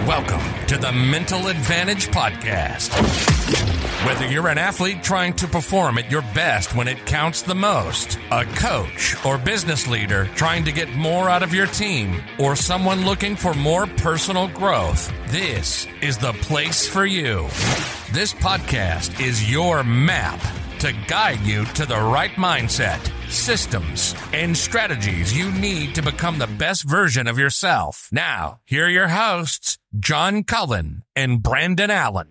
Welcome to the Mental Advantage Podcast. Whether you're an athlete trying to perform at your best when it counts the most, a coach or business leader trying to get more out of your team, or someone looking for more personal growth, this is the place for you. This podcast is your map to guide you to the right mindset, systems, and strategies you need to become the best version of yourself. Now, here are your hosts, John Cullen and Brandon Allen.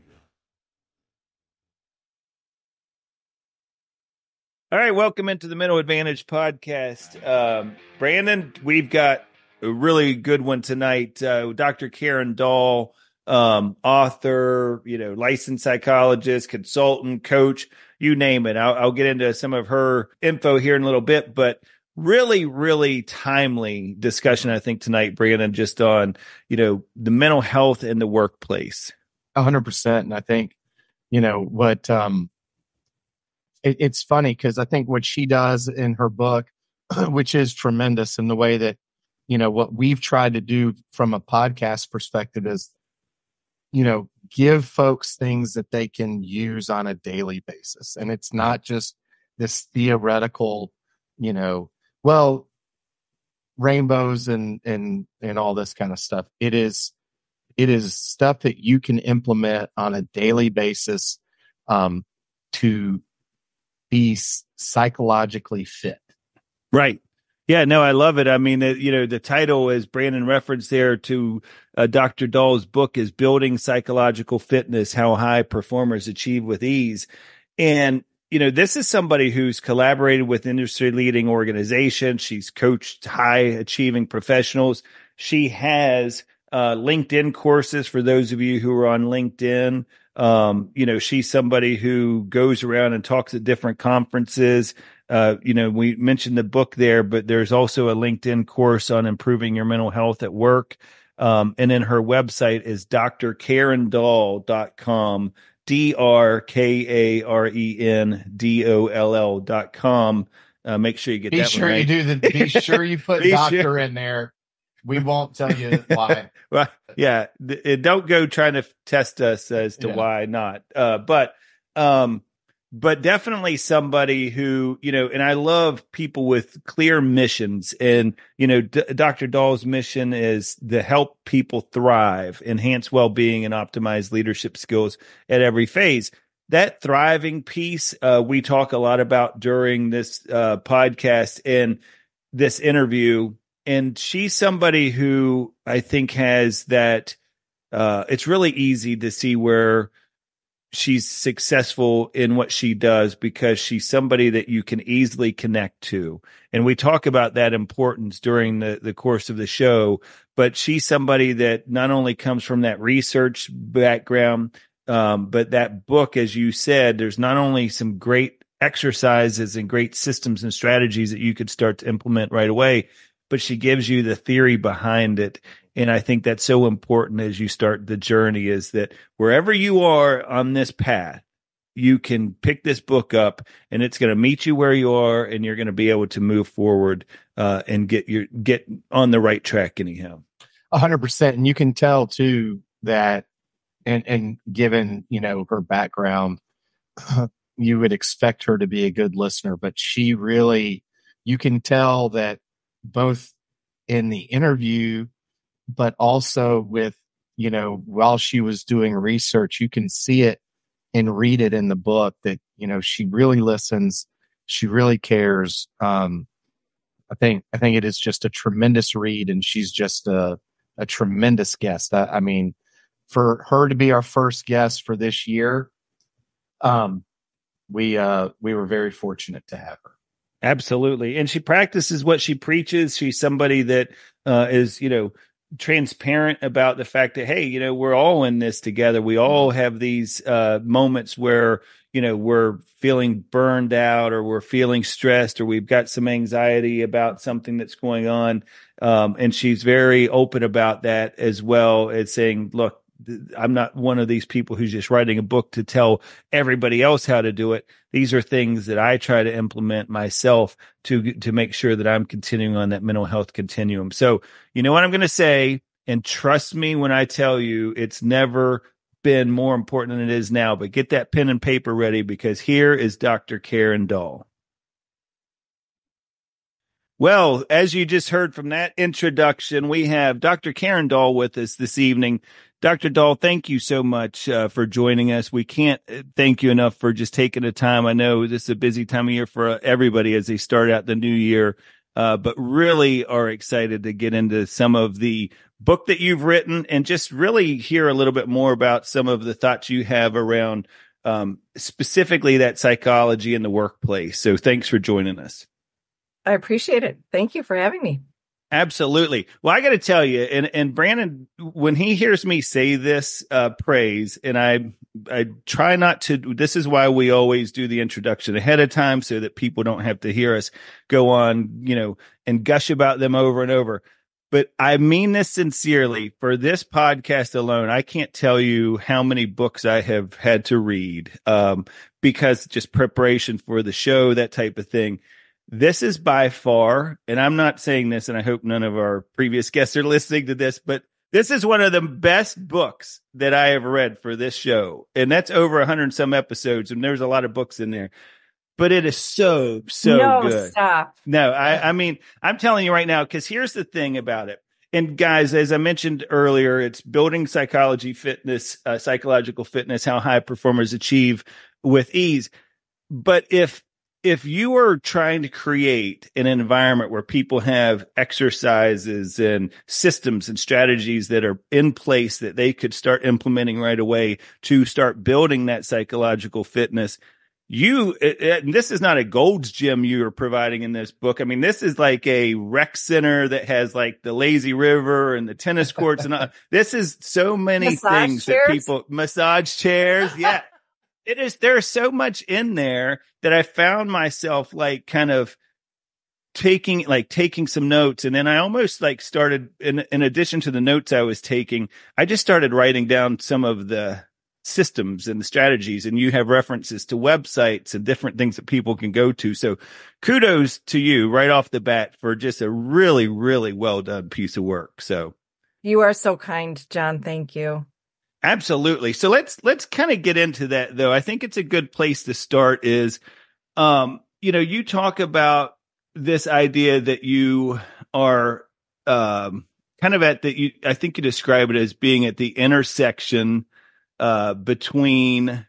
All right, welcome into the Mental Advantage Podcast. Brandon, we've got a really good one tonight. Dr. Karen Dahl, author, licensed psychologist, consultant, coach, you name it. I'll get into some of her info here in a little bit, but really, really timely discussion, I think, tonight, Brandon, just on, the mental health in the workplace. 100%. And I think, what, it's funny because I think what she does in her book, which is tremendous in the way that, what we've tried to do from a podcast perspective is, give folks things that they can use on a daily basis. And it's not just this theoretical, rainbows and all this kind of stuff. It is stuff that you can implement on a daily basis to be psychologically fit. Right. Yeah, no, I love it. I mean, the title is Brandon referenced there to Dr. Dahl's book is Building Psychological Fitness, How High Performers Achieve with Ease. And, this is somebody who's collaborated with industry leading organizations. She's coached high achieving professionals. She has LinkedIn courses for those of you who are on LinkedIn. She's somebody who goes around and talks at different conferences. We mentioned the book there, but there's also a LinkedIn course on improving your mental health at work. And then her website is drkarendoll.com, drkarendoll.com. Make sure you get that one right. Be sure you put doctor in there. We won't tell you why. Well, yeah, don't go trying to test us as to why not. But definitely somebody who, and I love people with clear missions. And, Dr. Dahl's mission is to help people thrive, enhance well-being, and optimize leadership skills at every phase. That thriving piece, we talk a lot about during this podcast and this interview. And she's somebody who I think has that, it's really easy to see where she's successful in what she does because she's somebody that you can easily connect to. And we talk about that importance during the course of the show, but she's somebody that not only comes from that research background, but that book, as you said, there's not only some great exercises and great systems and strategies that you could start to implement right away, but she gives you the theory behind it. And I think that's so important as you start the journey is that wherever you are on this path, you can pick this book up and it's going to meet you where you are and you're going to be able to move forward and get on the right track anyhow. 100%. And you can tell too that, and given, her background, you would expect her to be a good listener, but she really, you can tell that both in the interview, but also with, while she was doing research, you can see it and read it in the book that, she really listens. She really cares. I think it is just a tremendous read and she's just a tremendous guest. I mean, for her to be our first guest for this year, we were very fortunate to have her. Absolutely. And she practices what she preaches. She's somebody that is, transparent about the fact that, hey, we're all in this together. We all have these moments where, we're feeling burned out or we're feeling stressed or we've got some anxiety about something that's going on. And she's very open about that as well as saying, look, I'm not one of these people who's just writing a book to tell everybody else how to do it. These are things that I try to implement myself to make sure that I'm continuing on that mental health continuum. So, you know what I'm going to say? And trust me when I tell you, it's never been more important than it is now. But get that pen and paper ready, because here is Dr. Karen Dahl. Well, as you just heard from that introduction, we have Dr. Karen Dahl with us this evening. Dr. Dahl, thank you so much for joining us. We can't thank you enough for just taking the time. I know this is a busy time of year for everybody as they start out the new year, but really are excited to get into some of the book that you've written and just really hear a little bit more about some of the thoughts you have around specifically that psychology in the workplace. So thanks for joining us. I appreciate it. Thank you for having me. Absolutely. Well, I got to tell you, and Brandon, when he hears me say this praise, and I try not to, this is why we always do the introduction ahead of time so that people don't have to hear us go on, and gush about them over and over. But I mean this sincerely. For this podcast alone, I can't tell you how many books I have had to read because just preparation for the show, that type of thing. This is by far, and I'm not saying this, and I hope none of our previous guests are listening to this, but this is one of the best books that I have read for this show. And that's over 100 and some episodes, and there's a lot of books in there. But it is so good. Stop. No, I mean, I'm telling you right now, because here's the thing about it. And guys, as I mentioned earlier, it's building psychological fitness, how high performers achieve with ease. But if you are trying to create an environment where people have exercises and systems and strategies that are in place that they could start implementing right away to start building that psychological fitness, this is not a Gold's Gym you are providing in this book. I mean, this is like a rec center that has like the lazy river and the tennis courts and all. This is so many things that people, massage chairs. Yeah. It is. There's so much in there that I found myself like kind of taking some notes. And then I almost like started in addition to the notes I was taking, I just started writing down some of the systems and the strategies. And you have references to websites and different things that people can go to. So kudos to you right off the bat for just a really, really well done piece of work. So you are so kind, John. Thank you. Absolutely. So let's kind of get into that, though. I think it's a good place to start is, you talk about this idea that you are kind of I think you describe it as being at the intersection between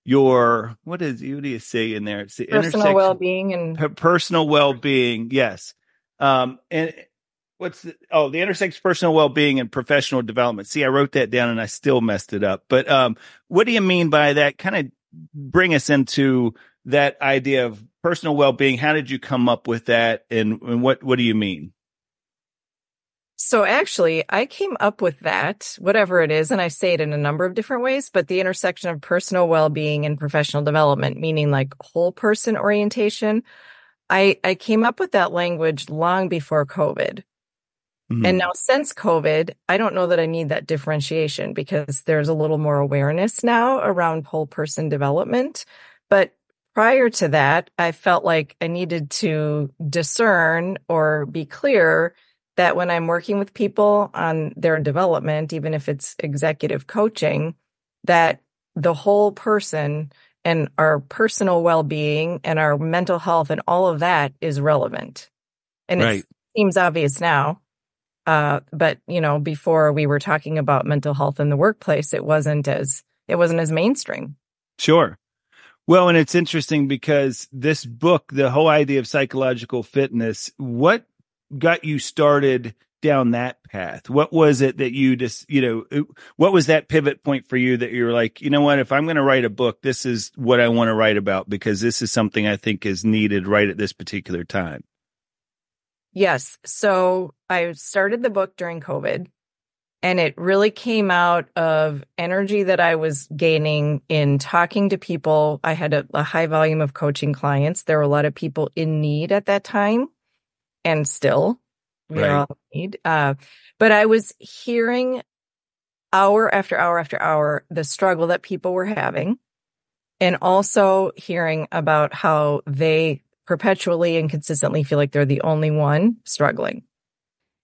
your, what do you say in there? It's the personal well-being and personal well-being. Yes. And the intersection of personal well-being and professional development. See, I wrote that down and I still messed it up. But what do you mean by that? Kind of bring us into that idea of personal well-being. How did you come up with that? And what do you mean? So actually, I came up with that, whatever it is, and I say it in a number of different ways, but the intersection of personal well-being and professional development, meaning like whole person orientation. I came up with that language long before COVID. Mm-hmm. And now since COVID, I don't know that I need that differentiation because there's a little more awareness now around whole person development. But prior to that, I felt like I needed to discern or be clear that when I'm working with people on their development, even if it's executive coaching, that the whole person and our personal well-being and our mental health and all of that is relevant. And It seems obvious now. But before we were talking about mental health in the workplace, it wasn't as mainstream. Sure. Well, and it's interesting because this book, the whole idea of psychological fitness, what got you started down that path? What was it that you just, what was that pivot point for you that you were like, you know what, if I'm going to write a book, this is what I want to write about because this is something I think is needed right at this particular time? Yes. So I started the book during COVID, and it really came out of energy that I was gaining in talking to people. I had a high volume of coaching clients. There were a lot of people in need at that time, and still we are all in need. But I was hearing hour after hour after hour the struggle that people were having, and also hearing about how they perpetually and consistently feel like they're the only one struggling.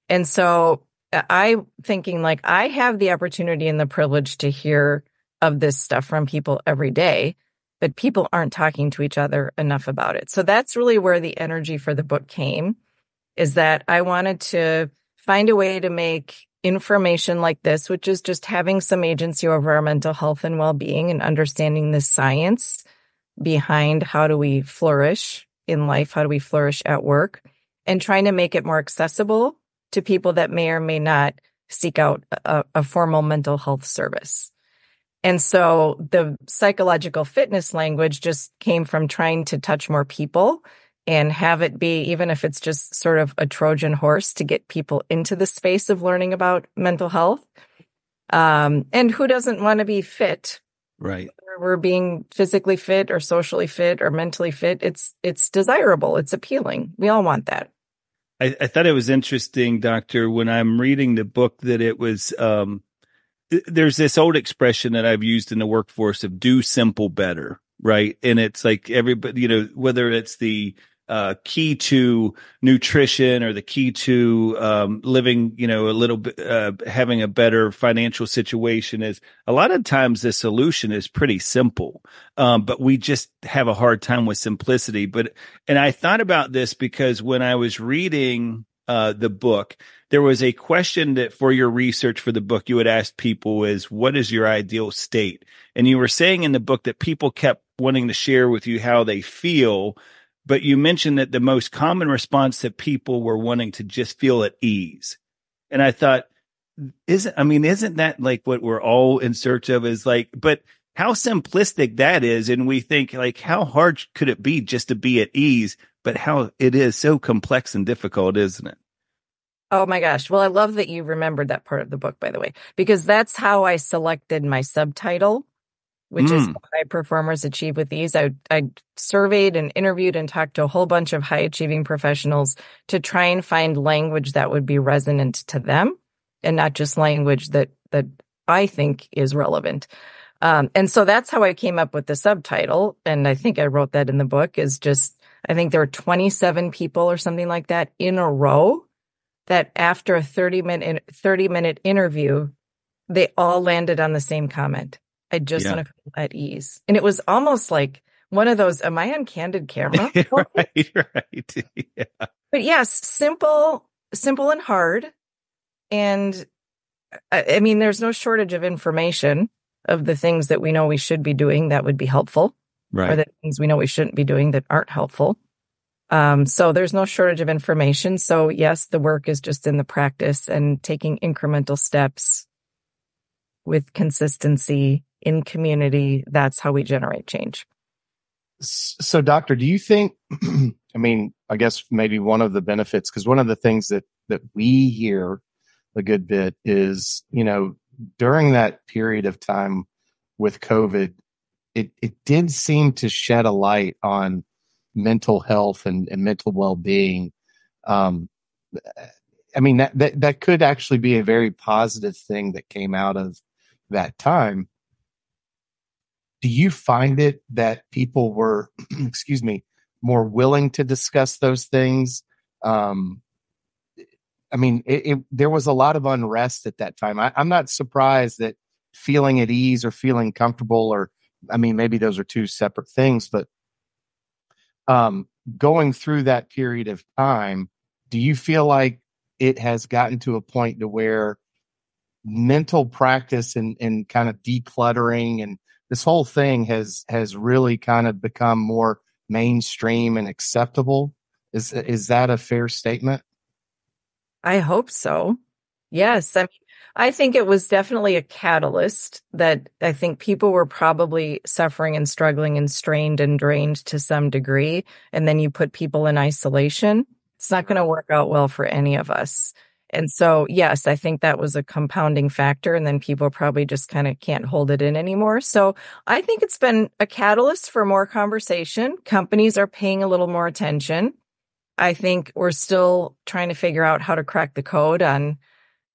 And so I thinking like I have the opportunity and the privilege to hear of this stuff from people every day, but people aren't talking to each other enough about it. So that's really where the energy for the book came, is that I wanted to find a way to make information like this, which is just having some agency over our mental health and well-being and understanding the science behind how do we flourish in life, how do we flourish at work, and trying to make it more accessible to people that may or may not seek out a formal mental health service. And so the psychological fitness language just came from trying to touch more people and have it be, even if it's just sort of a Trojan horse to get people into the space of learning about mental health. And who doesn't want to be fit? Right. Whether we're being physically fit or socially fit or mentally fit. It's desirable. It's appealing. We all want that. I thought it was interesting, Doctor, when I'm reading the book, that it was, there's this old expression that I've used in the workforce of do simple better, right? And it's like everybody, you know, whether it's the key to nutrition or the key to living, you know, a little bit, having a better financial situation, is a lot of times the solution is pretty simple. But we just have a hard time with simplicity. And I thought about this because when I was reading the book, there was a question that for your research for the book, you had asked people is, what is your ideal state? And you were saying in the book that people kept wanting to share with you how they feel, but you mentioned that the most common response that people were wanting to just feel at ease. And I thought, isn't that like what we're all in search of, is like, but how simplistic that is. And we think like, how hard could it be just to be at ease, but how it is so complex and difficult, isn't it? Oh my gosh. Well, I love that you remembered that part of the book, by the way, because that's how I selected my subtitle, which is high performers achieve with ease. I surveyed and interviewed and talked to a whole bunch of high achieving professionals to try and find language that would be resonant to them and not just language that I think is relevant. And so that's how I came up with the subtitle. And I think I wrote that in the book, is just, I think there were 27 people or something like that in a row that after a 30-minute interview, they all landed on the same comment. I just want to feel at ease. And it was almost like one of those, am I on candid camera? Right. Yeah. But yes, simple and hard. And I mean, there's no shortage of information of the things that we know we should be doing that would be helpful, right, or the things we know we shouldn't be doing that aren't helpful. So there's no shortage of information. So yes, the work is just in the practice and taking incremental steps with consistency in community. That's how we generate change. So, Doctor, do you think, I mean, I guess maybe one of the benefits, because one of the things that we hear a good bit is, you know, during that period of time with COVID, it did seem to shed a light on mental health and mental well-being. I mean, that could actually be a very positive thing that came out of that time. Do you find it that people were, more willing to discuss those things? I mean, there was a lot of unrest at that time. I'm not surprised that feeling at ease or feeling comfortable, or, I mean, maybe those are two separate things, but going through that period of time, do you feel like it has gotten to a point to where mental practice and kind of decluttering and this whole thing has really kind of become more mainstream and acceptable? Is that a fair statement? I hope so. Yes. I think it was definitely a catalyst that I think people were probably suffering and struggling and strained and drained to some degree. And then you put people in isolation. It's not going to work out well for any of us. And so, yes, I think that was a compounding factor. And then people probably just kind of can't hold it in anymore. So I think it's been a catalyst for more conversation. Companies are paying a little more attention. I think we're still trying to figure out how to crack the code on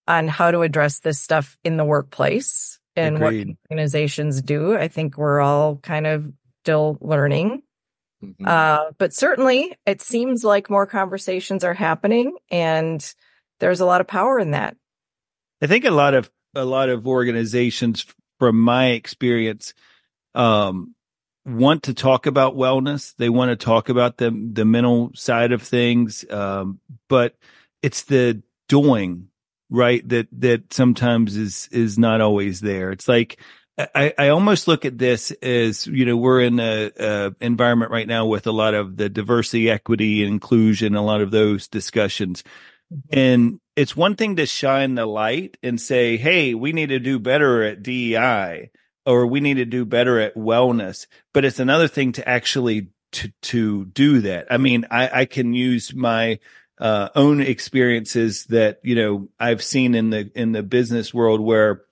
how to address this stuff in the workplace and Agreed. what organizations do. I think we're all kind of still learning. Mm-hmm. But certainly it seems like more conversations are happening, and there's a lot of power in that. I think a lot of organizations, from my experience, want to talk about wellness. They want to talk about the mental side of things, but it's the doing, right, that sometimes is not always there. It's like I almost look at this as, we're in a environment right now with a lot of the diversity, equity, and inclusion, a lot of those discussions. And it's one thing to shine the light and say, hey, we need to do better at DEI, or we need to do better at wellness. But it's another thing to actually to do that. I mean, I can use my own experiences that, I've seen in the business world, where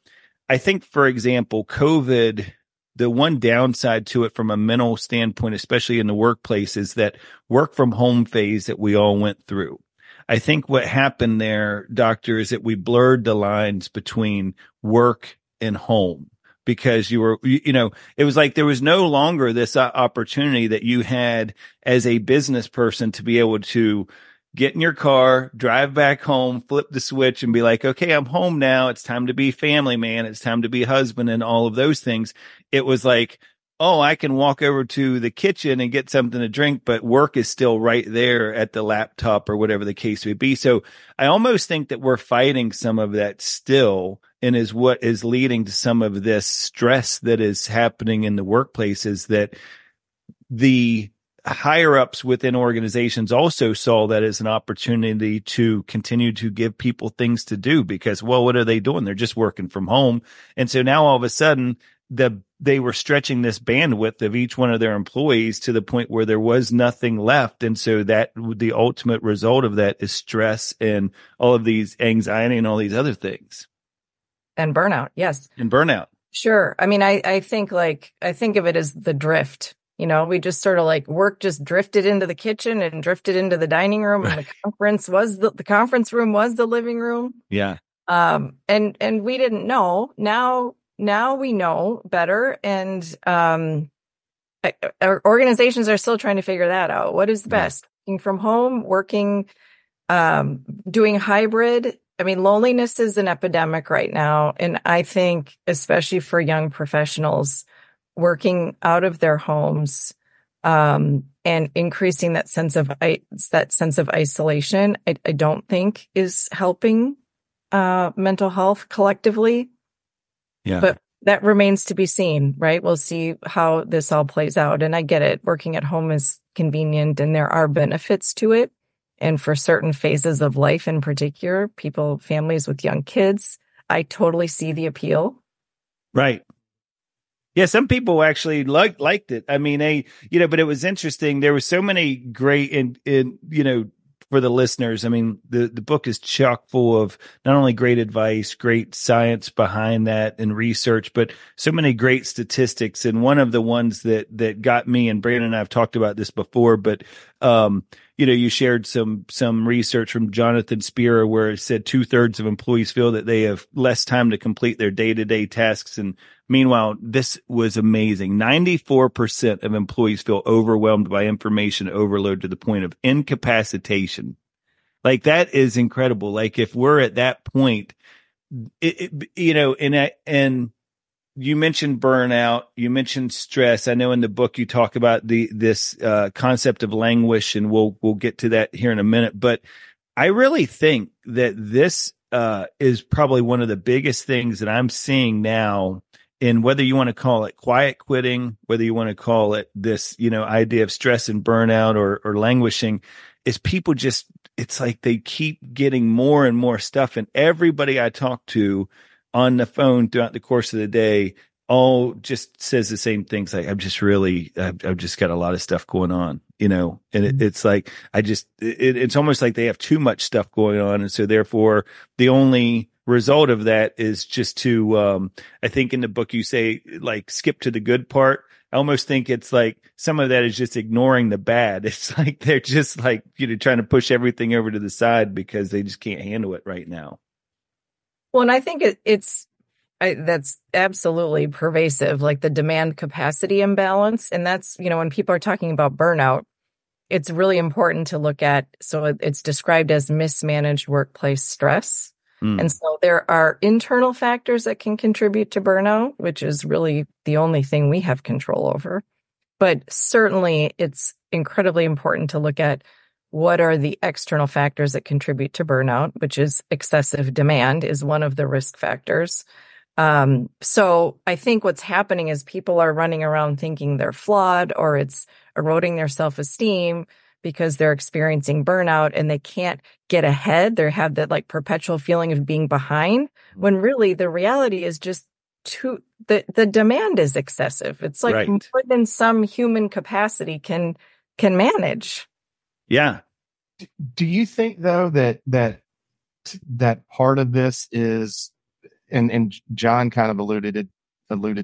I think, for example, COVID, the one downside to it from a mental standpoint, especially in the workplace, is that work from home phase that we all went through. I think what happened there, Doctor, is that we blurred the lines between work and home, because it was like there was no longer this opportunity that you had as a business person to be able to get in your car, drive back home, flip the switch, and be like, okay, I'm home now. It's time to be family man. It's time to be husband, and all of those things. It was like, oh, I can walk over to the kitchen and get something to drink, but work is still right there at the laptop, or whatever the case may be. So I almost think that we're fighting some of that still, and is what is leading to some of this stress that is happening in the workplace, is that the higher ups within organizations also saw that as an opportunity to continue to give people things to do, because, well, what are they doing? They're just working from home. And so now all of a sudden they were stretching this bandwidth of each one of their employees to the point where there was nothing left. And so that the ultimate result of that is stress and all of these anxiety and all these other things. And burnout. Yes. And burnout. Sure. I mean, I think of it as the drift. We just sort of like work just drifted into the kitchen and drifted into the dining room, and the conference room was the living room. Yeah. And we didn't know. Now we know better. And, our organizations are still trying to figure that out. What is the best? Working from home, doing hybrid. I mean, loneliness is an epidemic right now. And I think, especially for young professionals, working out of their homes, and increasing that sense of isolation, I don't think is helping, mental health collectively. Yeah. But that remains to be seen, right? We'll see how this all plays out. And I get it. Working at home is convenient, and there are benefits to it. And for certain phases of life in particular, families with young kids, I totally see the appeal. Right. Yeah, some people actually liked it. I mean, but it was interesting. There were so many great, for the listeners, I mean, the book is chock full of not only great advice, great science behind that and research, but so many great statistics. And one of the ones that got me, and Brandon and I have talked about this before, but you shared some research from Jonathan Spira, where it said 2/3 of employees feel that they have less time to complete their day-to-day tasks. And meanwhile, this was amazing. 94% of employees feel overwhelmed by information overload to the point of incapacitation. Like, that is incredible. Like, if we're at that point, and you mentioned burnout, you mentioned stress. I know in the book you talk about this concept of languish, and we'll get to that here in a minute. But I really think that this is probably one of the biggest things that I'm seeing now, in whether you want to call it quiet quitting, whether you want to call it this, idea of stress and burnout or languishing, is people just, it's like they keep getting more and more stuff. And everybody I talk to on the phone throughout the course of the day all just says the same things. Like, I've just got a lot of stuff going on, and it's like, it's almost like they have too much stuff going on. And so therefore the only result of that is just to, I think in the book you say, like, skip to the good part. I almost think it's like some of that is just ignoring the bad. It's like they're just like, trying to push everything over to the side because they just can't handle it right now. Well, and I think that's absolutely pervasive, like the demand capacity imbalance. And that's, when people are talking about burnout, it's really important to look at. So it's described as mismanaged workplace stress. And so there are internal factors that can contribute to burnout, which is really the only thing we have control over. But certainly it's incredibly important to look at what are the external factors that contribute to burnout, which is excessive demand is one of the risk factors. So I think what's happening is people are running around thinking they're flawed, or it's eroding their self-esteem because they're experiencing burnout and they can't get ahead. They have that like perpetual feeling of being behind, when really the reality is just the demand is excessive. It's like more than some human capacity can manage. Yeah. Do you think though that part of this is, and John kind of alluded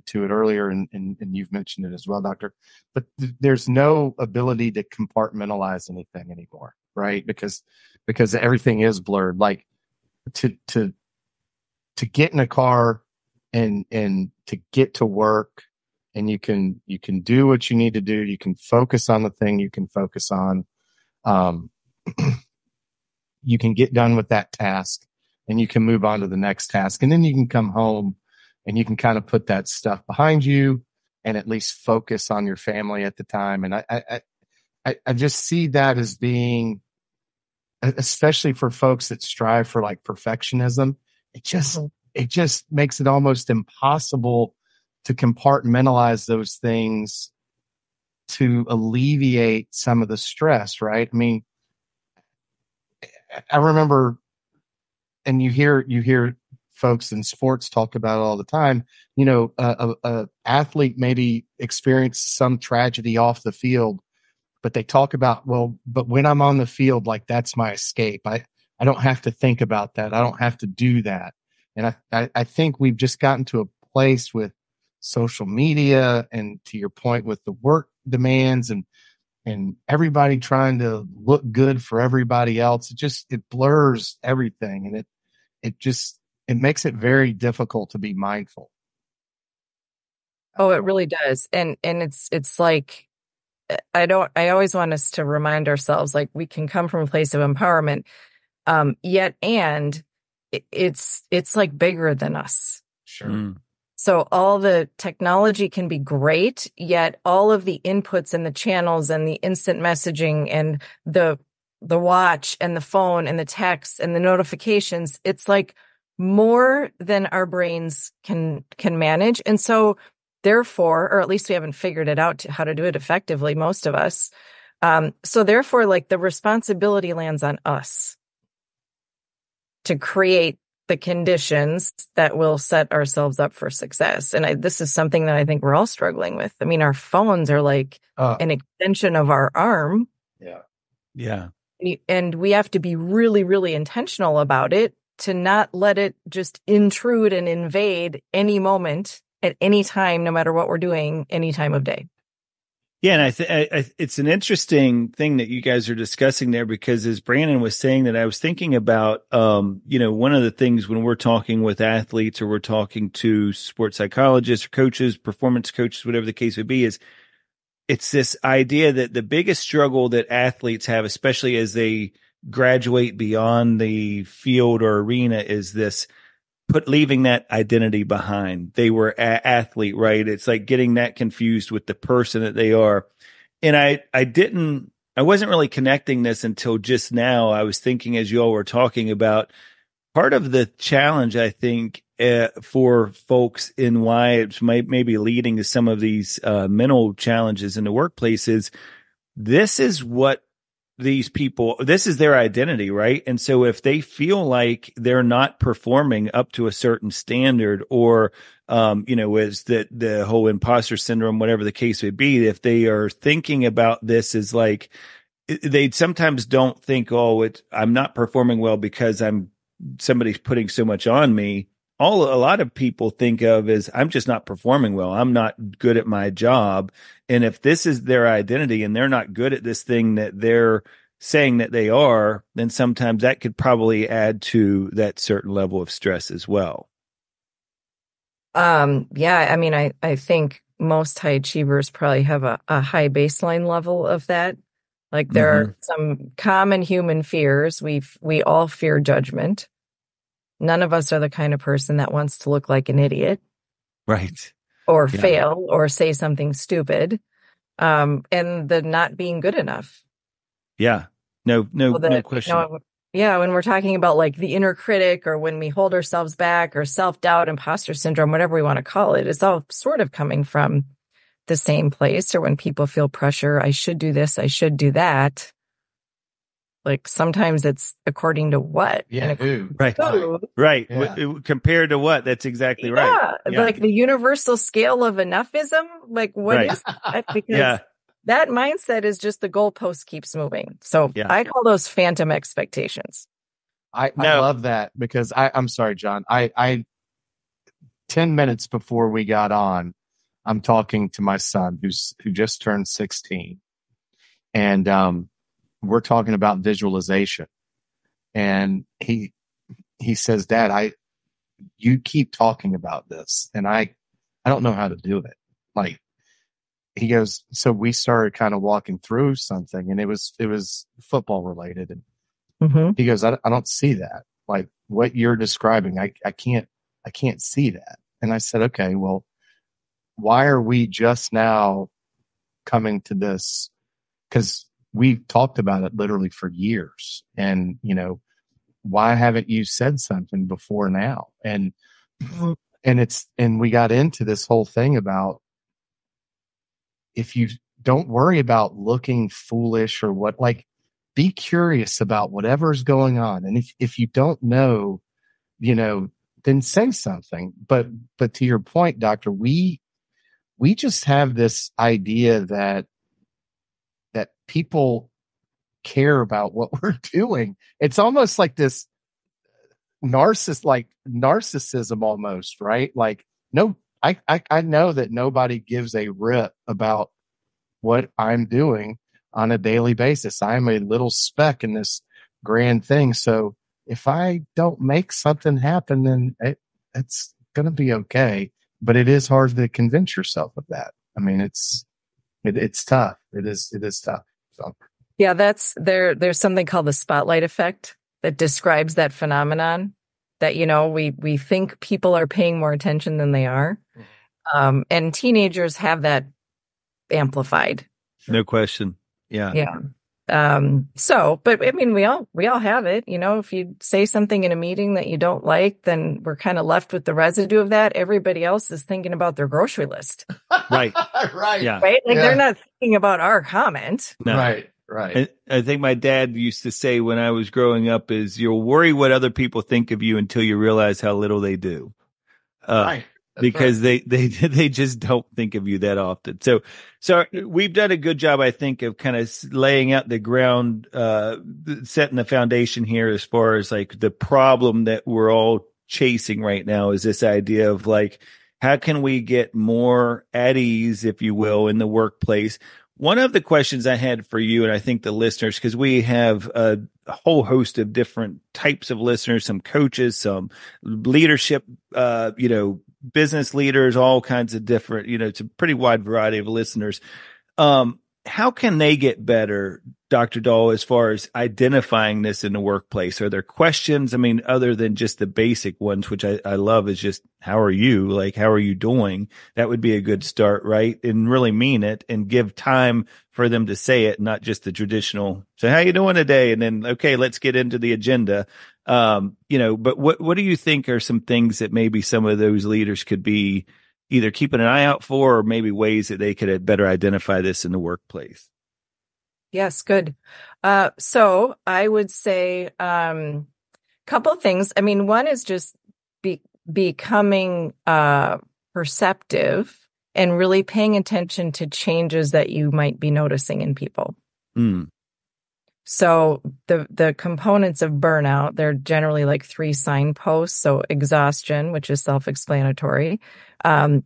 to it earlier, and you've mentioned it as well, Doctor, but there's no ability to compartmentalize anything anymore, right? Because everything is blurred. Like to get in a car and to get to work, and you can do what you need to do. You can focus on the thing you can focus on. You can get done with that task and you can move on to the next task. And then you can come home and you can kind of put that stuff behind you and at least focus on your family at the time. And I just see that as being, especially for folks that strive for like perfectionism, it just makes it almost impossible to compartmentalize those things to alleviate some of the stress, right? I mean, I remember, and you hear folks in sports talk about it all the time, a athlete maybe experienced some tragedy off the field, but they talk about, well, but when I'm on the field, like that's my escape. I don't have to think about that. I don't have to do that. And I think we've just gotten to a place with social media and, to your point, with the work demands and everybody trying to look good for everybody else. It blurs everything, and it makes it very difficult to be mindful. Oh, it really does. And it's like, I always want us to remind ourselves, like, we can come from a place of empowerment, yet, and it's like bigger than us. Sure. So all the technology can be great, yet all of the inputs and the channels and the instant messaging and the watch and the phone and the texts and the notifications, it's like more than our brains can manage. And so therefore, or at least we haven't figured it out how to do it effectively, most of us. So therefore, like, the responsibility lands on us to create the conditions that will set ourselves up for success. And this is something that I think we're all struggling with. I mean, our phones are like an extension of our arm. Yeah. Yeah. And we have to be really, really intentional about it, to not let it just intrude and invade any moment at any time, no matter what we're doing, any time of day. Yeah, and it's an interesting thing that you guys are discussing there, because as Brandon was saying that, I was thinking about, one of the things when we're talking with athletes or we're talking to sports psychologists or coaches, performance coaches, whatever the case would be, is it's this idea that the biggest struggle that athletes have, especially as they graduate beyond the field or arena, is this leaving that identity behind. They were an athlete, right? It's like getting that confused with the person that they are. And I wasn't really connecting this until just now. I was thinking, as you all were talking about, part of the challenge, I think, for folks in why it's maybe leading to some of these mental challenges in the workplace is this is what these people, this is their identity, right? And so if they feel like they're not performing up to a certain standard, or, is that the whole imposter syndrome, whatever the case may be, if they are thinking about this as like, they sometimes don't think, I'm not performing well because somebody's putting so much on me. A lot of people think of as, I'm just not performing well. I'm not good at my job. And if this is their identity and they're not good at this thing that they're saying that they are, then sometimes that could probably add to that certain level of stress as well. Yeah, I mean, I think most high achievers probably have a high baseline level of that. Like, there are some common human fears. We all fear judgment. None of us are the kind of person that wants to look like an idiot. Right. Or Yeah. fail or say something stupid. And the not being good enough. Yeah. No question. When we're talking about like the inner critic, or when we hold ourselves back, or self-doubt, imposter syndrome, whatever we want to call it, it's all sort of coming from the same place. Or when people feel pressure, I should do this, I should do that. Like sometimes it's according to what? Yeah, right. Right. Yeah. Compared to what? That's exactly right. Yeah. Like the universal scale of enoughism. Like what is that? Because that mindset is just the goalpost keeps moving. So I call those phantom expectations. I love that, because I'm sorry, John. I 10 minutes before we got on, I'm talking to my son who just turned 16. And we're talking about visualization. And he says, Dad, you keep talking about this, and I don't know how to do it. Like, he goes, so we started kind of walking through something, and it was football related. And he goes, I don't see that. Like what you're describing, I can't see that. And I said, okay, well, why are we just now coming to this? Because we've talked about it literally for years. And, why haven't you said something before now? And we got into this whole thing about, if you don't worry about looking foolish or what, like, be curious about whatever's going on. And if you don't know, then say something. But to your point, Doctor, we just have this idea that people care about what we're doing. It's almost like this narcissism almost, right? Like, no, I know that nobody gives a rip about what I'm doing on a daily basis. I'm a little speck in this grand thing. So if I don't make something happen, then it's going to be okay. But it is hard to convince yourself of that. I mean, it's tough. It is tough. So. Yeah, there's something called the spotlight effect that describes that phenomenon, that, we think people are paying more attention than they are. And teenagers have that amplified. No question. Yeah. Yeah. But I mean, we all have it. If you say something in a meeting that you don't like, then we're kind of left with the residue of that. Everybody else is thinking about their grocery list. Right. Right. Yeah. Right. Like they're not thinking about our comment. No. Right. I think my dad used to say when I was growing up is, you'll worry what other people think of you until you realize how little they do. Right. Because they just don't think of you that often. So we've done a good job, I think, of kind of laying out the ground, setting the foundation here as far as like the problem that we're all chasing right now is this idea of like, how can we get more at ease, if you will, in the workplace? One of the questions I had for you, and I think the listeners, because we have a whole host of different types of listeners, some coaches, some leadership, business leaders, all kinds of different, it's a pretty wide variety of listeners. How can they get better, Dr. Dahl, as far as identifying this in the workplace? Are there questions? I mean, other than just the basic ones, which I love, is just, how are you? Like, how are you doing? That would be a good start, right? And really mean it and give time for them to say it, not just the traditional, so how you doing today? And then, okay, let's get into the agenda. But what do you think are some things that maybe some of those leaders could be either keeping an eye out for, or maybe ways that they could better identify this in the workplace? Yes, good. So I would say couple of things. I mean, one is just becoming perceptive and really paying attention to changes that you might be noticing in people. So the components of burnout, they're generally like 3 signposts. So exhaustion, which is self-explanatory,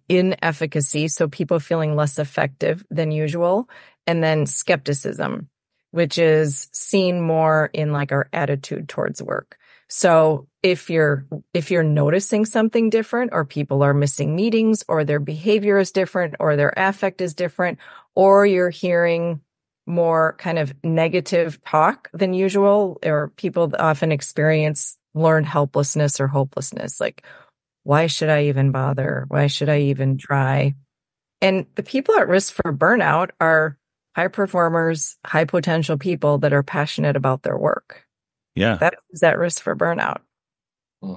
inefficacy, so people feeling less effective than usual, and then skepticism, which is seen more in like our attitude towards work. So if you're noticing something different, or people are missing meetings, or their behavior is different, or their affect is different, or you're hearing more kind of negative talk than usual, or people often experience learned helplessness or hopelessness. Like, why should I even bother? Why should I even try? And the people at risk for burnout are high performers, high potential people that are passionate about their work. Yeah. That is at risk for burnout.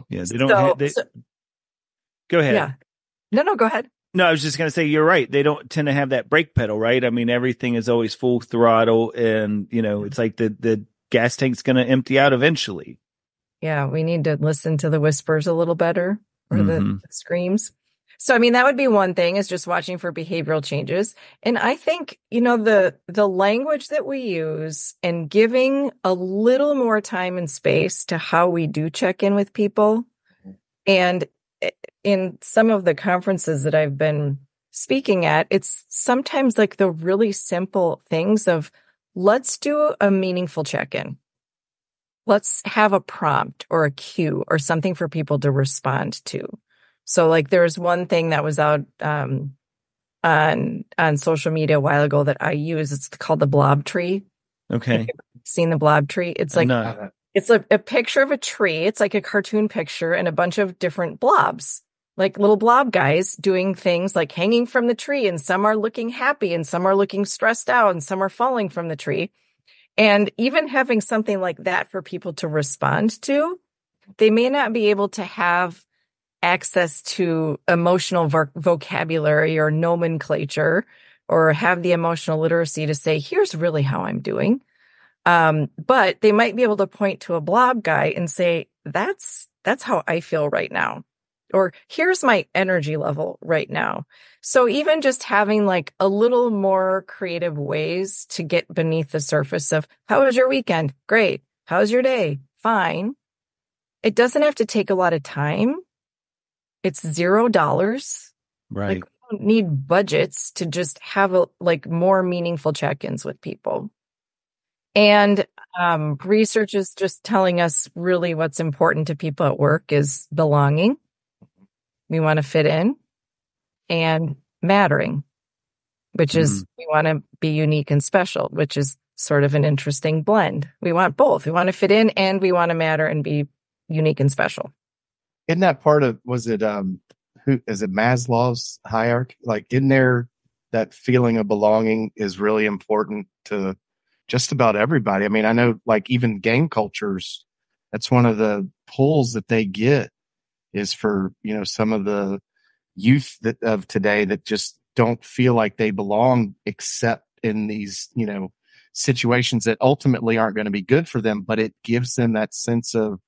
Yeah. They don't go ahead. Yeah. No, go ahead. No, I was just going to say, you're right. They don't tend to have that brake pedal, right? I mean, everything is always full throttle, and, it's like the gas tank's going to empty out eventually. Yeah. We need to listen to the whispers a little better, or the screams. So, I mean, that would be one thing, is just watching for behavioral changes. And I think, the language that we use and giving a little more time and space to how we do check in with people. And in some of the conferences that I've been speaking at, it's sometimes like the really simple things of, let's do a meaningful check-in. Let's have a prompt or a cue or something for people to respond to. So like there's one thing that was out on social media a while ago that I use. It's called the blob tree. Okay. Seen the blob tree? It's like it's a picture of a tree. It's like a cartoon picture and a bunch of different blobs, like little blob guys doing things like hanging from the tree, and some are looking happy and some are looking stressed out and some are falling from the tree. And even having something like that for people to respond to, they may not be able to have access to emotional vocabulary or nomenclature, or have the emotional literacy to say, here's really how I'm doing. But they might be able to point to a blob guy and say, that's how I feel right now. Or here's my energy level right now. So even just having like a little more creative ways to get beneath the surface of, how was your weekend? Great. How's your day? Fine. It doesn't have to take a lot of time. It's $0. Right. Like, we don't need budgets to just have more meaningful check-ins with people. And research is just telling us really what's important to people at work is belonging. We want to fit in, and mattering, which is we want to be unique and special, which is sort of an interesting blend. We want both. We want to fit in and we want to matter and be unique and special. Isn't that part of, was it, Maslow's hierarchy? Like, in there, that feeling of belonging is really important to just about everybody. I mean, I know, like, even game cultures, that's one of the pulls that they get is for, some of the youth of today that just don't feel like they belong except in these, situations that ultimately aren't going to be good for them, but it gives them that sense of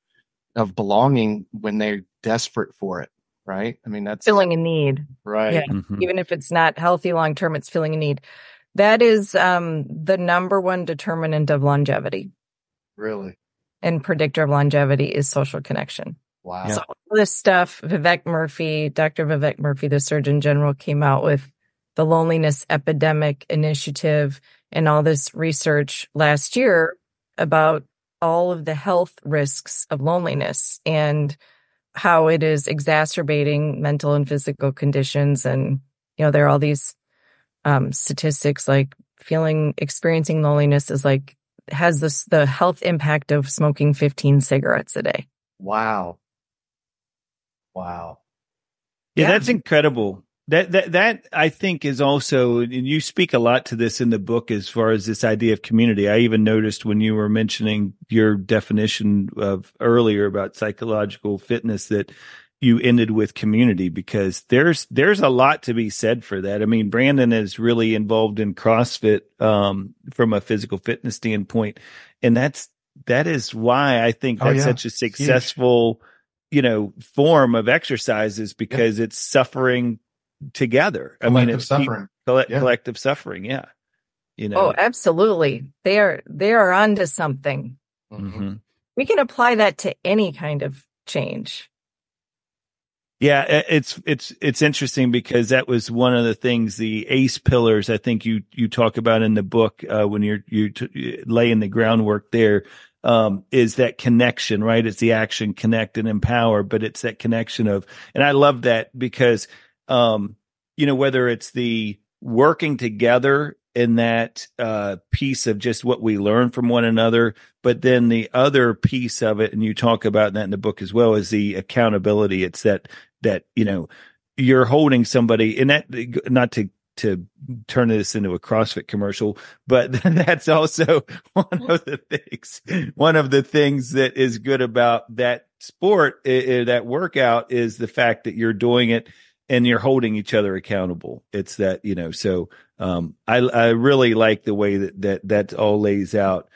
belonging when they're desperate for it. Right. I mean, that's filling a need. Right. Yeah. Mm-hmm. Even if it's not healthy long-term, it's filling a need. That is the number one determinant of longevity. Really? And predictor of longevity is social connection. Wow. So all this stuff, Dr. Vivek Murphy, the Surgeon General, came out with the Loneliness Epidemic Initiative and all this research last year about all of the health risks of loneliness and how it is exacerbating mental and physical conditions. And, there are all these statistics like experiencing loneliness is like, has the health impact of smoking 15 cigarettes a day. Wow. Yeah, that's incredible. That I think is also, and you speak a lot to this in the book as far as this idea of community. I even noticed when you were mentioning your definition of earlier about psychological fitness that you ended with community, because there's a lot to be said for that. I mean, Brandon is really involved in CrossFit from a physical fitness standpoint, and that is why I think that's such a successful, form of exercise, because it's suffering together. Collective suffering. Collective suffering. Yeah. Oh, absolutely. They are onto something. Mm-hmm. We can apply that to any kind of change. Yeah, it's interesting because that was one of the things, the ACE pillars, I think you talk about in the book when you're laying the groundwork there, is that connection, right? It's the action, connect, and empower, but it's that connection of, and I love that because, whether it's the working together in that piece of just what we learn from one another. But then the other piece of it, and you talk about that in the book as well, is the accountability. It's that you're holding somebody, and that, not to turn this into a CrossFit commercial, but that's also one of the things that is good about that sport, that workout, is the fact that you're doing it and you're holding each other accountable. It's that, so I really like the way that all lays out.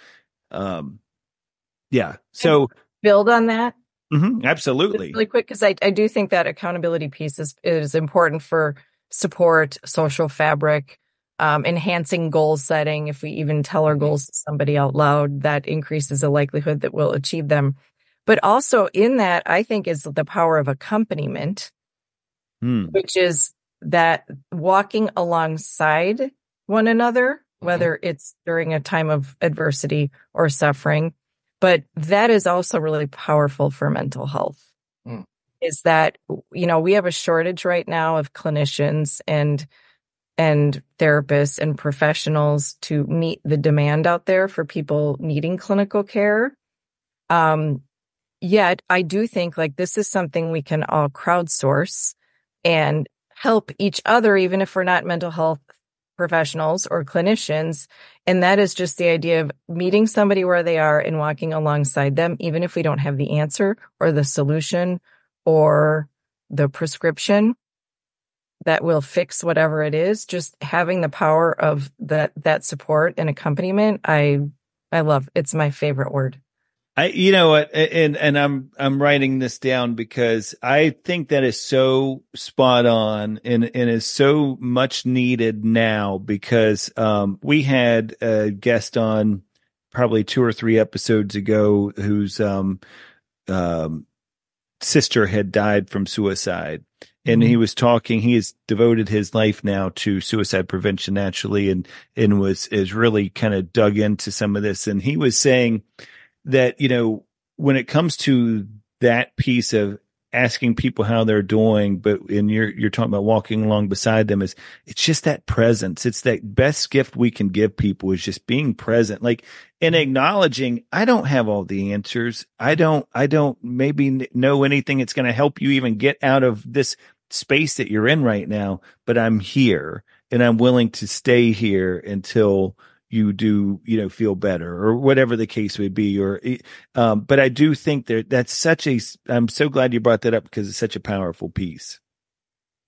Yeah. So build on that. Absolutely. Just really quick, because I do think that accountability piece is important for support, social fabric, enhancing goal setting. If we even tell our goals to somebody out loud, that increases the likelihood that we'll achieve them. But also in that, I think, is the power of accompaniment, which is that walking alongside one another, whether it's during a time of adversity or suffering. But that is also really powerful for mental health. Is that, we have a shortage right now of clinicians and therapists and professionals to meet the demand out there for people needing clinical care. Yet I do think this is something we can all crowdsource and help each other, even if we're not mental health professionals or clinicians. And that is just the idea of meeting somebody where they are and walking alongside them, even if we don't have the answer or the solution or the prescription that will fix whatever it is. Just having the power of that support and accompaniment, I love. It's my favorite word. You know what, and I'm writing this down because I think that is so spot on and is so much needed now, because we had a guest on probably 2 or 3 episodes ago whose sister had died from suicide. And he was talking, he has devoted his life now to suicide prevention naturally, and is really kind of dug into some of this. And he was saying that, when it comes to that piece of asking people how they're doing, and you're talking about walking along beside them, it's just that presence. It's that best gift we can give people, is just being present, and acknowledging, I don't have all the answers. I don't maybe know anything that's going to help you even get out of this space that you're in right now, but I'm here and I'm willing to stay here until you do, feel better, or whatever the case would be. But I do think that's I'm so glad you brought that up, because it's such a powerful piece.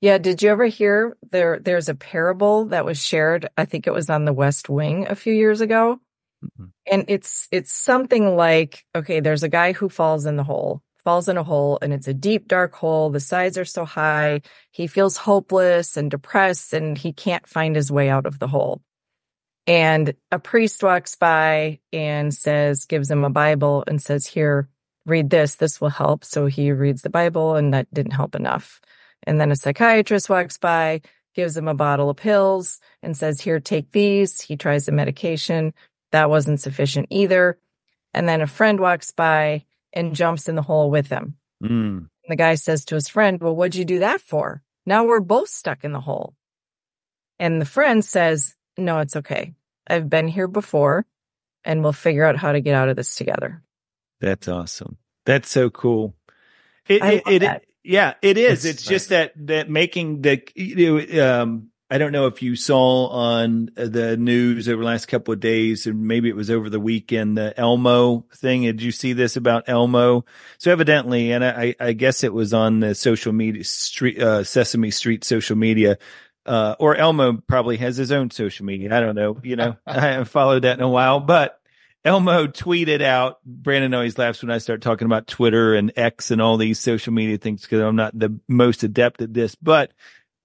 Yeah. Did you ever hear there's a parable that was shared? I think it was on the West Wing a few years ago. And it's something like, okay, there's a guy who falls in a hole, and it's a deep, dark hole. The sides are so high. He feels hopeless and depressed, and he can't find his way out of the hole. And a priest walks by and gives him a Bible and says, here, read this. This will help. So he reads the Bible, and that didn't help enough. And then a psychiatrist walks by, gives him a bottle of pills and says, here, take these. He tries the medication. That wasn't sufficient either. And then a friend walks by and jumps in the hole with him. And the guy says to his friend, well, what'd you do that for? Now we're both stuck in the hole. And the friend says, no, it's okay. I've been here before, and we'll figure out how to get out of this together. That's awesome. That's so cool. It is. It's just that making I don't know if you saw on the news over the last couple of days, and maybe it was over the weekend, the Elmo thing. Did you see this about Elmo? So evidently, and I guess it was on the social media Sesame Street social media. Or Elmo probably has his own social media. I don't know. I haven't followed that in a while, but Elmo tweeted out, Brandon always laughs when I start talking about Twitter and X and all these social media things, because I'm not the most adept at this, but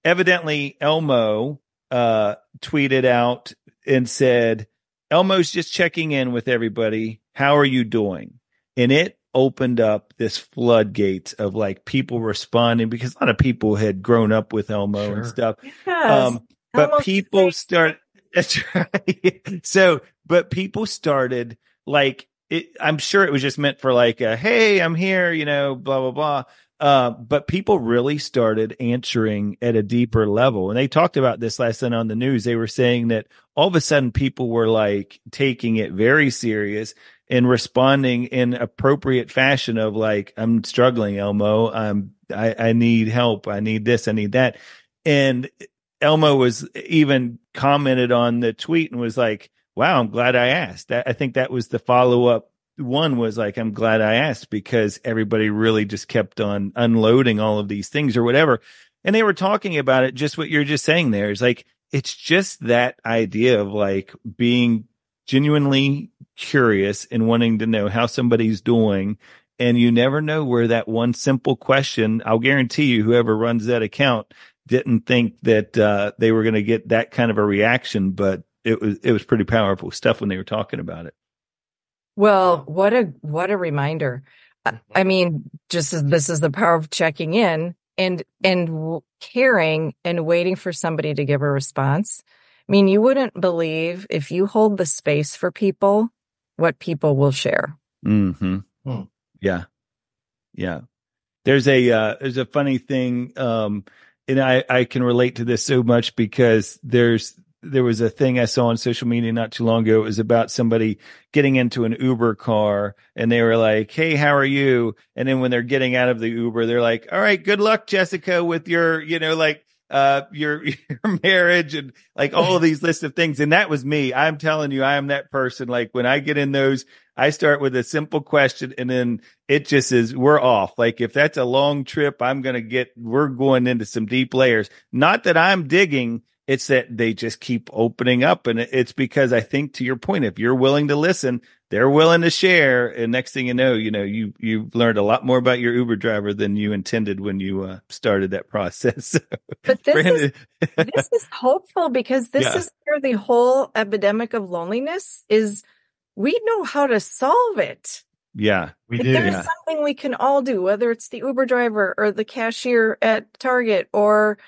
evidently Elmo, tweeted out and said, Elmo's just checking in with everybody. How are you doing? And it opened up this floodgates of people responding, because a lot of people had grown up with Elmo and stuff. Yes. But people started, that's right. But people started I'm sure it was just meant for hey, I'm here, blah, blah, blah. But people really started answering at a deeper level. And they talked about this last night on the news. They were saying that all of a sudden people were like taking it very serious and responding in appropriate fashion of like, I'm struggling, Elmo. I need help. I need this. I need that. And Elmo was even commented on the tweet and was like, wow, I'm glad I asked. I think that was the follow-up one was like, I'm glad I asked because everybody really just kept on unloading all of these things or whatever. And they were talking about it, just what you're just saying there is like, it's just that idea of like being genuinely curious and wanting to know how somebody's doing. And you never know where that one simple question, I'll guarantee you, whoever runs that account didn't think that they were going to get that kind of a reaction, but it was pretty powerful stuff when they were talking about it. Well, what a reminder. I mean, just as this is the power of checking in and caring and waiting for somebody to give a response. I mean, you wouldn't believe if you hold the space for people, what people will share. Mm-hmm. Yeah. Yeah. There's a funny thing. And I can relate to this so much because there was a thing I saw on social media not too long ago. It was about somebody getting into an Uber car and they were like, hey, how are you? And then when they're getting out of the Uber, they're like, all right, good luck, Jessica, with your, your marriage and like all of these lists of things. And that was me. I'm telling you, I am that person. Like when I get in those, I start with a simple question and then it just is, we're off. Like if that's a long trip, we're going into some deep layers. Not that I'm digging. It's that they just keep opening up. And it's because I think to your point, if you're willing to listen, they're willing to share. And next thing you know, you've learned a lot more about your Uber driver than you intended when you started that process. But this is hopeful because this is where the whole epidemic of loneliness is. We know how to solve it. Yeah, we do. There's something we can all do, whether it's the Uber driver or the cashier at Target or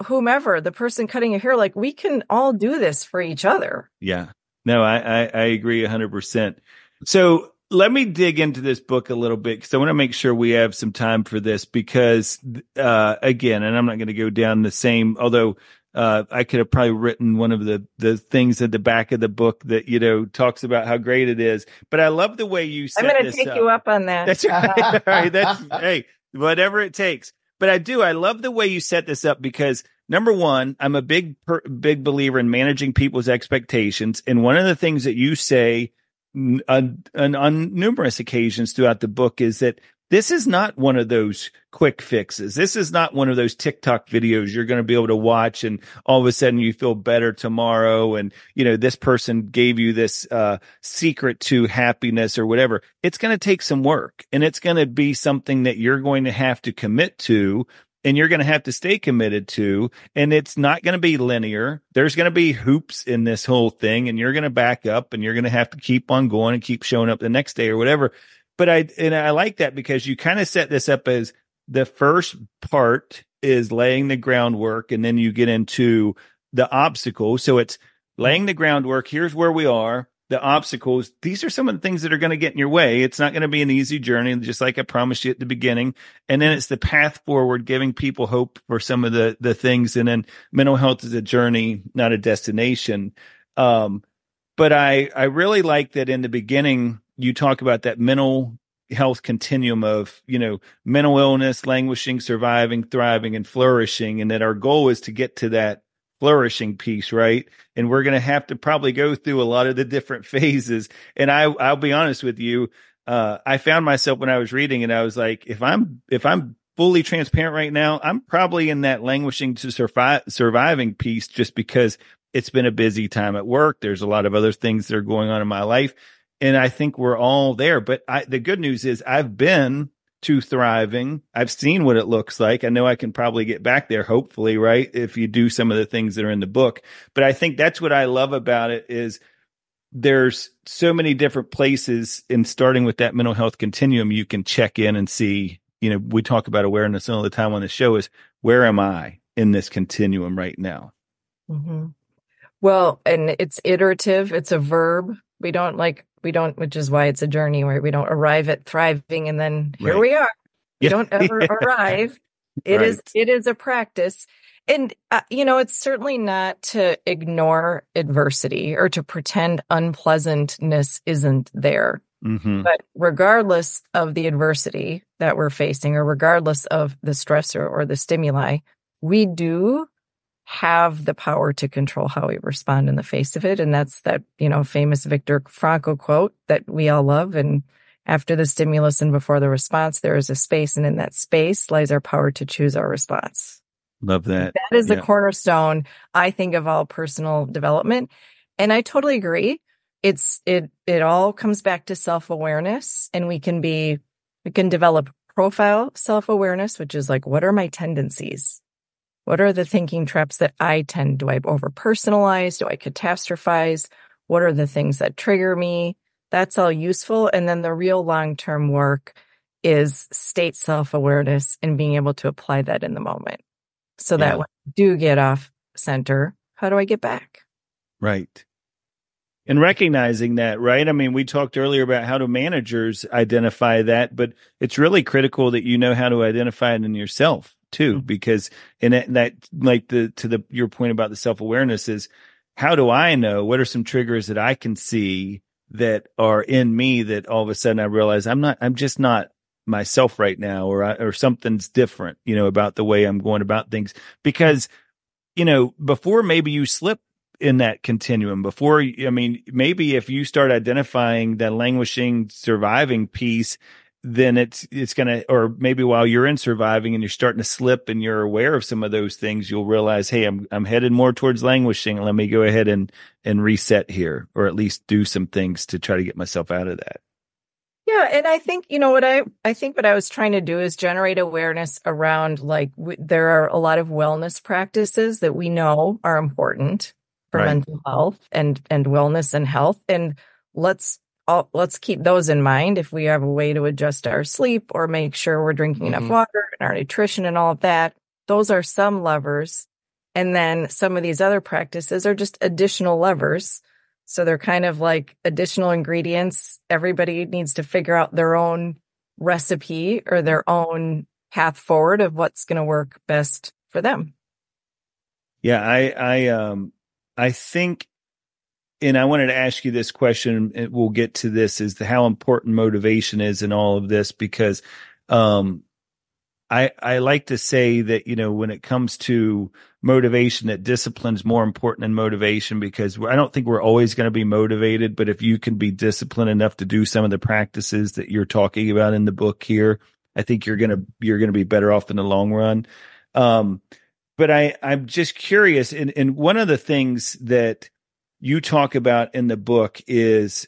whomever, the person cutting your hair, like we can all do this for each other. Yeah, no, I agree 100%. So let me dig into this book a little bit because I want to make sure we have some time for this because again, and I'm not going to go down the same, although I could have probably written one of the things at the back of the book that, talks about how great it is. But I love the way you set this up. I'm going to take you up on that. That's right. All right. Hey, whatever it takes. But I love the way you set this up because number one, I'm a big believer in managing people's expectations. And one of the things that you say on numerous occasions throughout the book is that this is not one of those quick fixes. This is not one of those TikTok videos you're going to be able to watch and all of a sudden you feel better tomorrow. And, this person gave you this secret to happiness or whatever. It's going to take some work and it's going to be something that you're going to have to commit to and you're going to have to stay committed to. And it's not going to be linear. There's going to be hoops in this whole thing and you're going to back up and you're going to have to keep on going and keep showing up the next day or whatever. But I like that because you kind of set this up as the first part is laying the groundwork and then you get into the obstacles. So it's laying the groundwork. Here's where we are. The obstacles. These are some of the things that are going to get in your way. It's not going to be an easy journey, just like I promised you at the beginning. And then it's the path forward, giving people hope for some of the things. And then mental health is a journey, not a destination. But I really like that in the beginning, you talk about that mental health continuum of, mental illness, languishing, surviving, thriving, and flourishing. And that our goal is to get to that flourishing piece, right? And we're going to have to probably go through a lot of the different phases. And I'll be honest with you. I found myself when I was reading and I was like, if I'm fully transparent right now, I'm probably in that languishing to surviving piece just because it's been a busy time at work. There's a lot of other things that are going on in my life. And I think we're all there. But the good news is I've been to thriving. I've seen what it looks like. I know I can probably get back there, hopefully, right? If you do some of the things that are in the book. But I think that's what I love about it is there's so many different places in starting with that mental health continuum. You can check in and see, we talk about awareness all the time on the show is where am I in this continuum right now? Mm-hmm. Well, and it's iterative. It's a verb. We don't, which is why it's a journey where we don't arrive at thriving and then here we are. We don't ever arrive. It is a practice. And, it's certainly not to ignore adversity or to pretend unpleasantness isn't there. Mm-hmm. But regardless of the adversity that we're facing, or regardless of the stressor or the stimuli, we do have the power to control how we respond in the face of it. And that's that, famous Viktor Frankl quote that we all love. And after the stimulus and before the response, there is a space. And in that space lies our power to choose our response. Love that. That is the cornerstone, I think, of all personal development. And I totally agree. It all comes back to self-awareness, and we can develop profile self-awareness, which is like, what are my tendencies? What are the thinking traps that I tend? Do I over-personalize? Do I catastrophize? What are the things that trigger me? That's all useful. And then the real long-term work is state self-awareness and being able to apply that in the moment. So that when I do get off center, how do I get back? Right. And recognizing that, right? I mean, we talked earlier about how do managers identify that, but it's really critical that you know how to identify it in yourself too, because your point about the self-awareness is, how do I know what are some triggers that I can see that are in me that all of a sudden I realize I'm just not myself right now, or something's different, about the way I'm going about things, because, before maybe you slip in that continuum, maybe if you start identifying that languishing, surviving piece, then it's going to, or maybe while you're in surviving and you're starting to slip and you're aware of some of those things, you'll realize, hey, I'm headed more towards languishing. Let me go ahead and reset here, or at least do some things to try to get myself out of that. Yeah. And I think, what I was trying to do is generate awareness around, like, there are a lot of wellness practices that we know are important for mental health and wellness and health. And let's keep those in mind if we have a way to adjust our sleep or make sure we're drinking enough water and our nutrition and all of that. Those are some levers. And then some of these other practices are just additional levers. So they're kind of like additional ingredients. Everybody needs to figure out their own recipe or their own path forward of what's going to work best for them. Yeah, I think, and I wanted to ask you this question, and we'll get to this, is how important motivation is in all of this, because I like to say that, when it comes to motivation, that discipline's more important than motivation, because I don't think we're always going to be motivated, but if you can be disciplined enough to do some of the practices that you're talking about in the book here, I think you're going to be better off in the long run. But I'm just curious, and one of the things that you talk about in the book is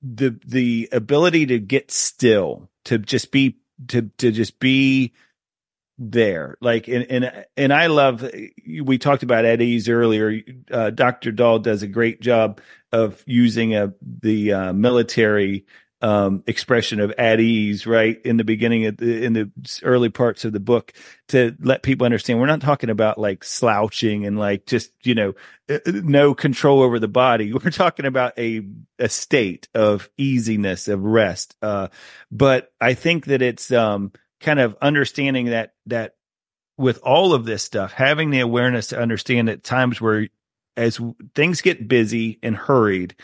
the ability to get still, to just be there. Like, and I love, we talked about at ease earlier. Dr. Dahl does a great job of using the military expression of at ease, right, in the beginning in the early parts of the book, to let people understand we're not talking about like slouching and like just no control over the body. We're talking about a state of easiness, of rest. But I think that it's kind of understanding that with all of this stuff, having the awareness to understand at times where, as things get busy and hurried,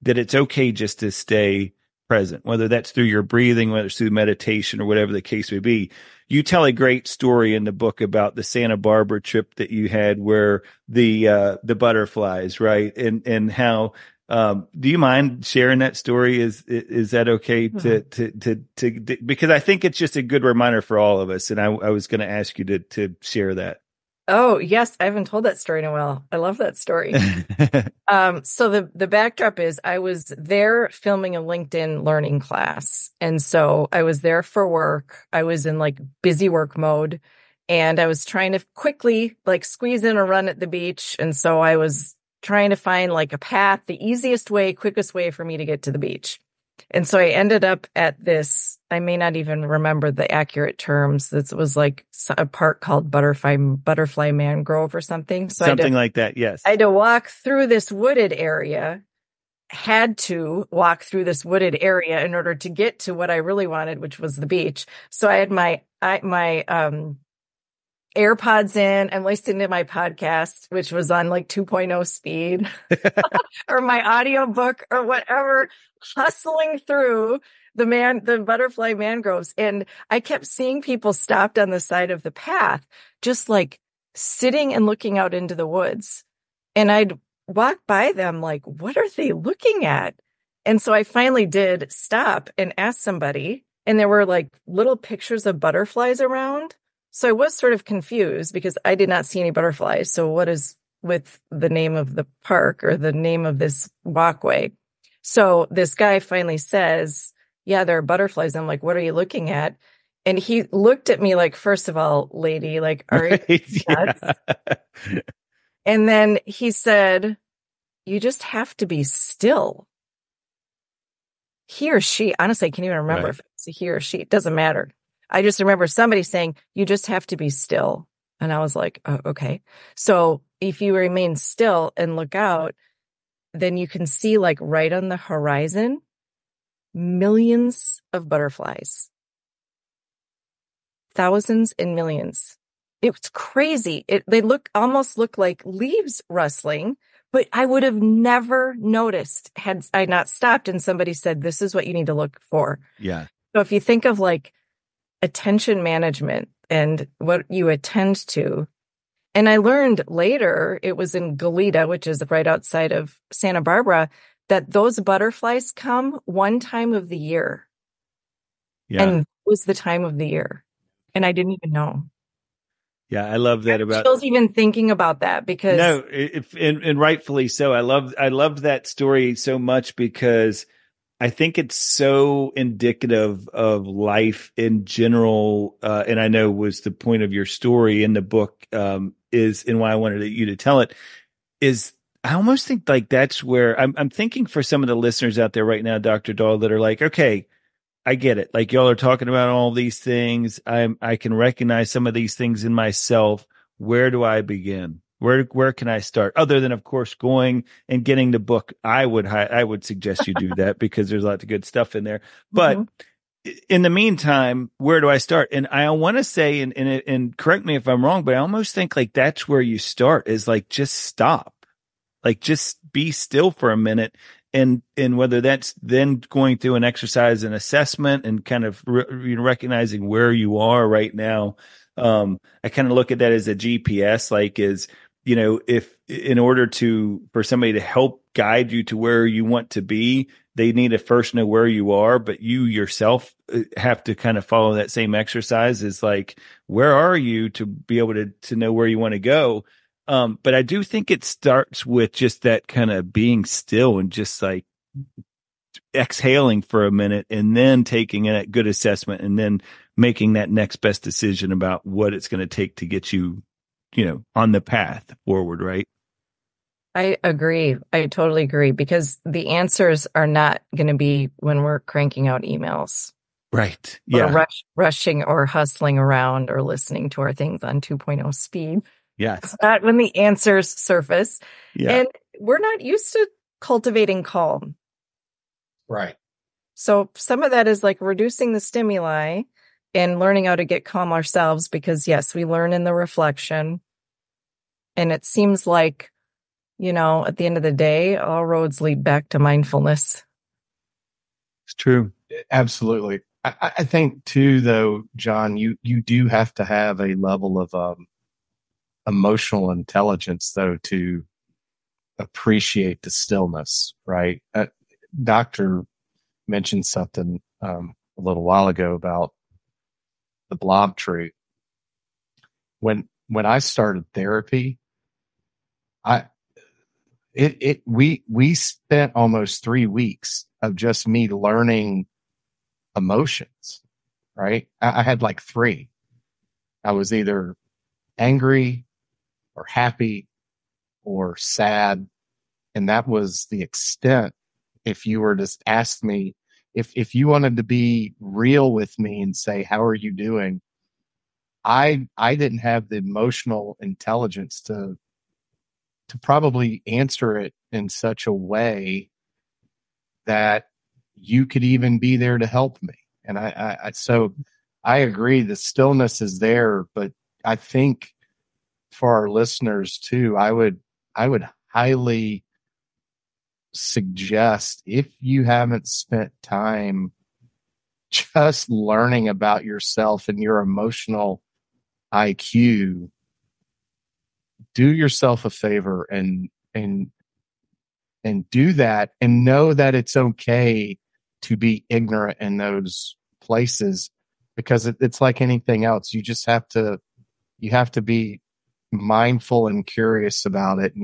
that it's okay just to stay present, whether that's through your breathing, whether it's through meditation, or whatever the case may be. You tell a great story in the book about the Santa Barbara trip that you had, where the butterflies, right, and how. Do you mind sharing that story? Is that okay to because I think it's just a good reminder for all of us, and I was going to ask you to share that. Oh, yes. I haven't told that story in a while. I love that story. So the backdrop is I was there filming a LinkedIn learning class. And so I was there for work. I was in like busy work mode, and I was trying to quickly like squeeze in a run at the beach. And so I was trying to find like a path, the easiest way, quickest way for me to get to the beach. And so I ended up at this, I may not even remember the accurate terms. This was like a park called Butterfly Mangrove or something. So something like that. Yes. I had to walk through this wooded area had to walk through this wooded area in order to get to what I really wanted, which was the beach. So I had my AirPods in. I'm listening to my podcast, which was on like 2.0 speed, or my audiobook or whatever, hustling through the butterfly mangroves. And I kept seeing people stopped on the side of the path, just like sitting and looking out into the woods. And I'd walk by them like, what are they looking at? And so I finally did stop and ask somebody, and there were like little pictures of butterflies around. So I was sort of confused because I did not see any butterflies. So what is with the name of the park or the name of this walkway? So this guy finally says, yeah, there are butterflies. I'm like, what are you looking at? And he looked at me like, first of all, lady, like, are you nuts? Yeah. And then he said, you just have to be still. He or she, honestly, I can't even remember if it's a he or she. It doesn't matter. I just remember somebody saying, you just have to be still. And I was like, oh, okay. So if you remain still and look out, then you can see like right on the horizon, millions of butterflies. Thousands and millions. It was crazy. They almost look like leaves rustling, but I would have never noticed had I not stopped and somebody said, this is what you need to look for. Yeah. So if you think of like attention management and what you attend to, and I learned later, it was in Goleta, which is right outside of Santa Barbara, that those butterflies come one time of the year. Yeah. And it was the time of the year. And I didn't even know. Yeah, I love that about chills even thinking about that because no, and rightfully so. I loved that story so much because I think it's so indicative of life in general. And I know was the point of your story in the book, is, and why I wanted you to tell it is I almost think like that's where I'm thinking for some of the listeners out there right now, Dr. Dahl, that are like, okay, I get it. Like y'all are talking about all these things. I can recognize some of these things in myself. Where do I begin? Where can I start? Other than, of course, going and getting the book. I would suggest you do that because there's lots of good stuff in there. But in the meantime, where do I start? And I want to say, and correct me if I'm wrong, but I almost think like that's where you start is like, just stop, like just be still for a minute. And whether that's then going through an exercise and assessment and kind of recognizing where you are right now. I kind of look at that as a GPS, like is, if in order for somebody to help guide you to where you want to be, they need to first know where you are, but you yourself have to kind of follow that same exercise is like, where are you to be able to know where you want to go? But I do think it starts with just that kind of being still and just like exhaling for a minute and then taking a good assessment and then making that next best decision about what it's going to take to get you, on the path forward, right? I agree. I totally agree because the answers are not going to be when we're cranking out emails. Right. Yeah. Or rushing or hustling around or listening to our things on 2.0 speed. Yes. It's not when the answers surface. Yeah. And we're not used to cultivating calm. Right. So some of that is like reducing the stimuli and learning how to get calm ourselves because, yes, we learn in the reflection. And it seems like, at the end of the day, all roads lead back to mindfulness. It's true. Absolutely. I think too, though, John, you do have to have a level of emotional intelligence, though, to appreciate the stillness, right? Doctor mentioned something a little while ago about the blob tree. When I started therapy, we spent almost 3 weeks of just me learning emotions, right? I had like 3. I was either angry or happy or sad. And that was the extent. If you were to ask me, if you wanted to be real with me and say, how are you doing? I didn't have the emotional intelligence to probably answer it in such a way that you could even be there to help me. And so I agree, the stillness is there, but I think for our listeners too, I would highly suggest, if you haven't spent time just learning about yourself and your emotional IQ, do yourself a favor and do that, and know that it's okay to be ignorant in those places, because it's like anything else. You just have to be mindful and curious about it, and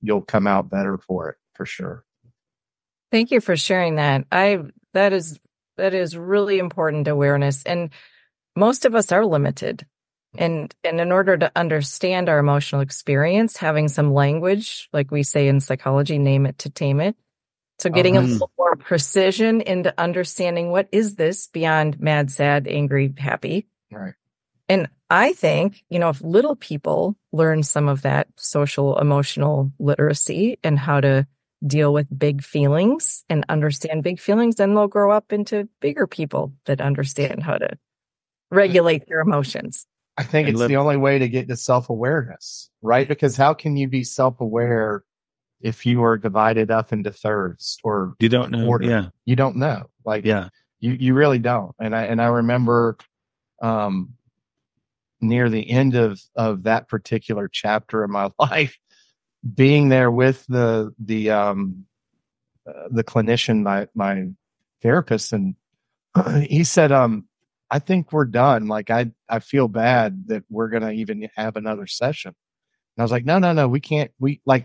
you'll come out better for it, for sure. Thank you for sharing that. That is really important awareness. And most of us are limited. And in order to understand our emotional experience, having some language, like we say in psychology, name it to tame it. So getting a little more precision into understanding, what is this beyond mad, sad, angry, happy? Right. And I think, if little people learn some of that social emotional literacy and how to deal with big feelings and understand big feelings, then they'll grow up into bigger people that understand how to regulate their emotions. I think it's the only way to get to self-awareness, right? Because how can you be self-aware if you are divided up into thirds, or you don't know? Order? Yeah, you don't know. You really don't. And I remember, near the end of that particular chapter of my life, being there with the clinician, my therapist, and he said, I think we're done. Like, I feel bad that we're going to even have another session. And I was like, no, we can't.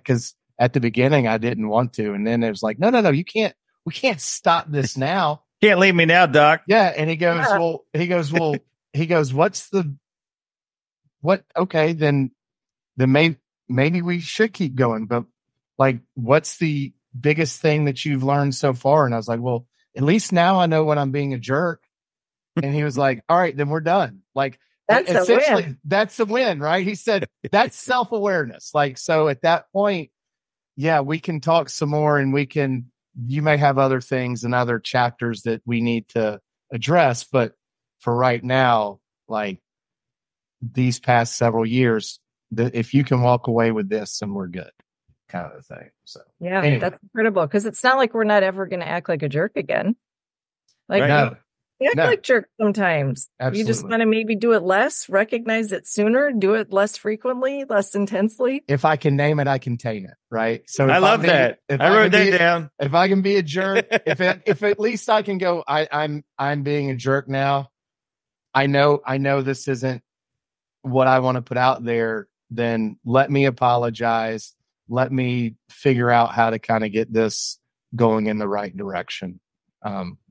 Cause at the beginning I didn't want to. And then it was like, no, we can't stop this now. Can't leave me now, doc. Yeah. And he goes, okay, then maybe we should keep going. But like, what's the biggest thing that you've learned so far? And I was like, well, at least now I know when I'm being a jerk. And he was like, all right, then we're done. Like, that's essentially a win. That's a win, right? He said, that's self-awareness. Like, so at that point, yeah, we can talk some more, and you may have other things and other chapters that we need to address. But for right now, like, these past several years, if you can walk away with this, then we're good, kind of a thing. So yeah, anyway. That's incredible, because it's not like we're not ever going to act like a jerk again. Like, right. No. We act like jerks sometimes. Absolutely. You just want to maybe do it less, recognize it sooner, do it less frequently, less intensely. If I can name it, I contain it. Right. So I love that. I wrote that down. If I can be a jerk, if at least I can go, I'm being a jerk now. I know this isn't what I want to put out there. Then let me apologize. Let me figure out how to kind of get this going in the right direction.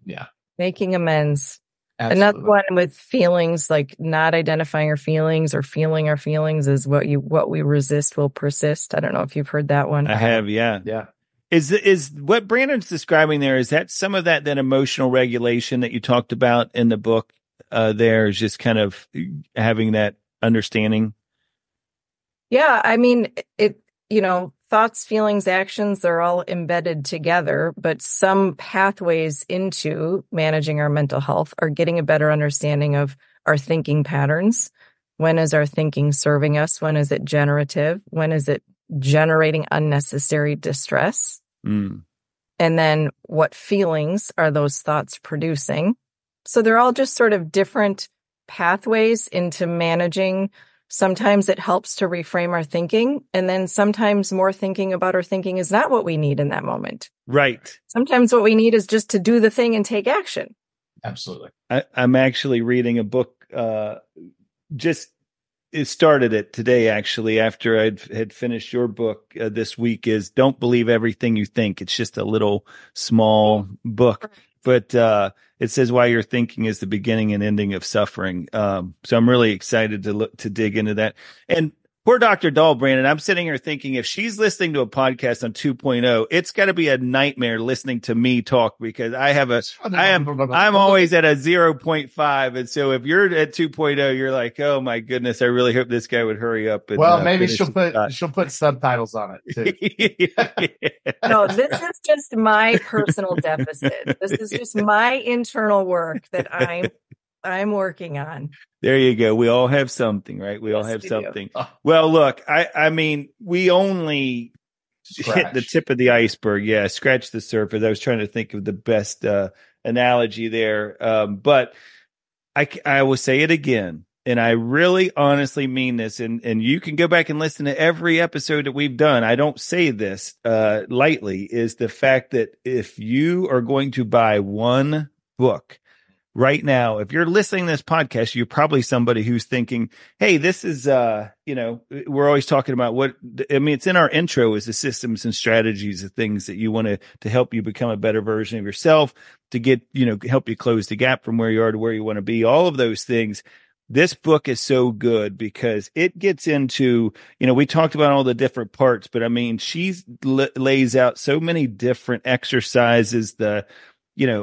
Yeah. Making amends. Absolutely. Another one with feelings, like not identifying our feelings or feeling our feelings, is what we resist will persist. I don't know if you've heard that one. I have, yeah. Yeah. Is what Brandon's describing there, is that some of that emotional regulation that you talked about in the book there, is just kind of having that understanding? Yeah, I mean, thoughts, feelings, actions, they're all embedded together, but some pathways into managing our mental health are getting a better understanding of our thinking patterns. When is our thinking serving us? When is it generative? When is it generating unnecessary distress? And then what feelings are those thoughts producing? So they're all just sort of different pathways into managing. Sometimes it helps to reframe our thinking, and then sometimes more thinking about our thinking is not what we need in that moment. Right. Sometimes what we need is just to do the thing and take action. Absolutely. I'm actually reading a book, it started it today, actually, after I had finished your book this week, is Don't Believe Everything You Think. It's just a little small book. But it says why your thinking is the beginning and ending of suffering. So I'm really excited to dig into that. And Poor Dr. Dahl, Brandon. I'm sitting here thinking if she's listening to a podcast on 2.0, it's got to be a nightmare listening to me talk because I'm always at a 0.5. And so if you're at 2.0, you're like, oh my goodness, I really hope this guy would hurry up. And, maybe she'll put subtitles on it too. No, this is just my personal deficit. This is just my internal work that I'm working on. There you go. We all have something, right? We all have something. Well, look, I mean, we only hit the tip of the iceberg. Yeah, scratch the surface. I was trying to think of the best analogy there. But I will say it again. And I really honestly mean this. And you can go back and listen to every episode that we've done. I don't say this lightly, is the fact that if you are going to buy one book right now, if you're listening to this podcast, you're probably somebody who's thinking, hey, this is, we're always talking about it's in our intro is the systems and strategies of things that you want to help you become a better version of yourself, to get, help you close the gap from where you are to where you want to be, all of those things. This book is so good because it gets into, we talked about all the different parts, but I mean, she lays out so many different exercises,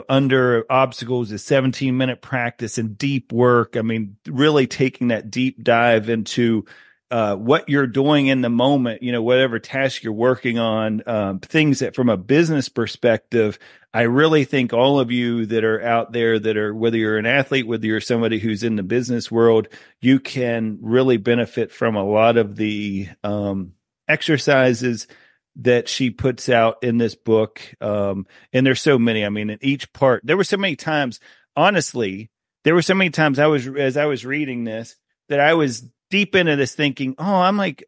under obstacles, a 17-minute practice and deep work. I mean, really taking that deep dive into what you're doing in the moment, whatever task you're working on, things that from a business perspective, I really think all of you that are out there that are, whether you're an athlete, whether you're somebody who's in the business world, you can really benefit from a lot of the exercises that she puts out in this book. And there's so many. I mean, in each part, there were so many times, honestly, as I was reading this, that I was deep into this thinking,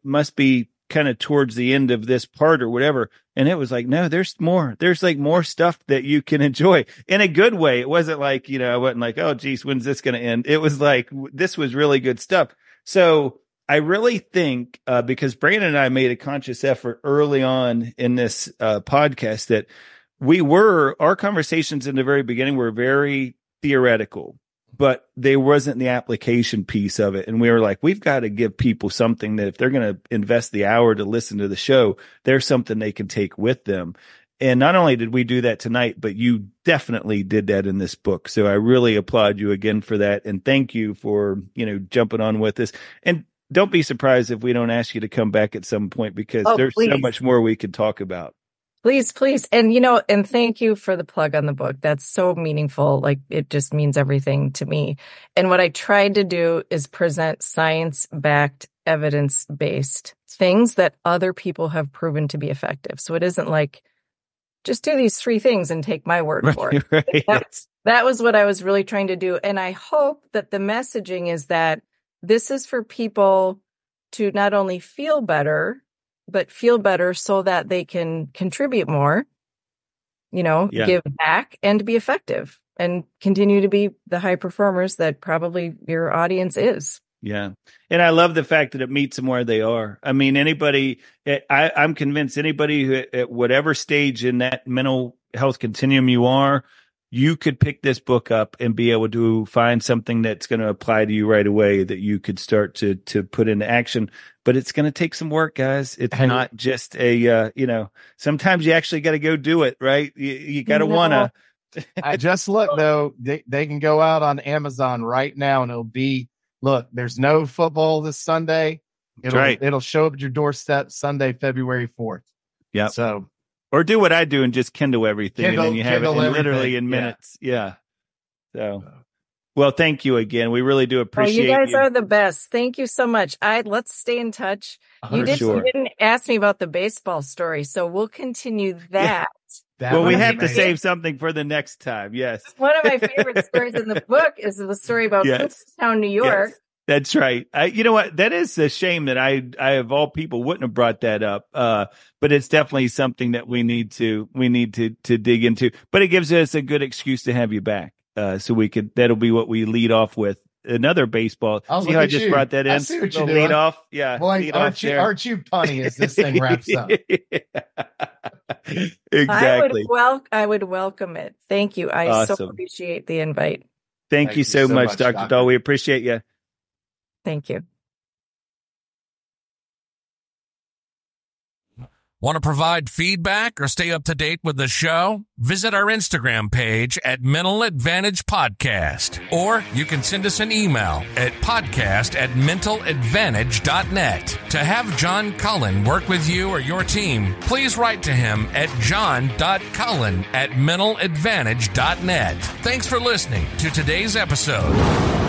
must be kind of towards the end of this part or whatever. And it was like, no, there's more. There's like more stuff that you can enjoy in a good way. It wasn't like, I wasn't like, oh, geez, when's this going to end? It was like, this was really good stuff. So I really think, because Brandon and I made a conscious effort early on in this podcast that our conversations in the very beginning were very theoretical, but there wasn't the application piece of it. And we were like, we've got to give people something that if they're going to invest the hour to listen to the show, there's something they can take with them. And not only did we do that tonight, but you definitely did that in this book. So I really applaud you again for that. And thank you for, jumping on with us. And don't be surprised if we don't ask you to come back at some point because there's so much more we could talk about. Please. And, and thank you for the plug on the book. That's so meaningful. Like it just means everything to me. And what I tried to do is present science-backed, evidence-based things that other people have proven to be effective. So it isn't like, just do these 3 things and take my word for it. Right. That was what I was really trying to do. And I hope that the messaging is that this is for people to not only feel better, but feel better so that they can contribute more, give back and be effective and continue to be the high performers that probably your audience is. Yeah. And I love the fact that it meets them where they are. I mean, I'm convinced anybody who at whatever stage in that mental health continuum you are, you could pick this book up and be able to find something that's going to apply to you right away that you could start to put into action. But it's going to take some work, guys. It's not just sometimes you actually got to go do it, right? You got to want to. I just look though, they can go out on Amazon right now and it'll be, look, there's no football this Sunday. It'll show up at your doorstep Sunday, February 4th. Yeah. So, or do what I do and just Kindle everything, and then you have it literally in minutes. Yeah. So, well, thank you again. We really do appreciate you. Guys are the best. Thank you so much. Let's stay in touch. You didn't ask me about the baseball story, so we'll continue that. Well, we have to save something for the next time. Yes. One of my favorite stories in the book is the story about Town, New York. Yes. That's right. You know what? That is a shame that I of all people wouldn't have brought that up. But it's definitely something that we need to dig into. But it gives us a good excuse to have you back. So that'll be what we lead off with. Another baseball. See how I just brought that in? I see what you're doing. Lead off. Yeah. Boy, aren't you punny as this thing wraps up? Exactly. I would welcome it. Thank you. I so appreciate the invite. Thank you so much, Dr. Dahl. We appreciate you. Thank you. Want to provide feedback or stay up to date with the show? Visit our Instagram page at Mental Advantage Podcast, or you can send us an email at podcast@mentaladvantage.net. To have John Cullen work with you or your team, please write to him at john.cullen@mentaladvantage.net. Thanks for listening to today's episode.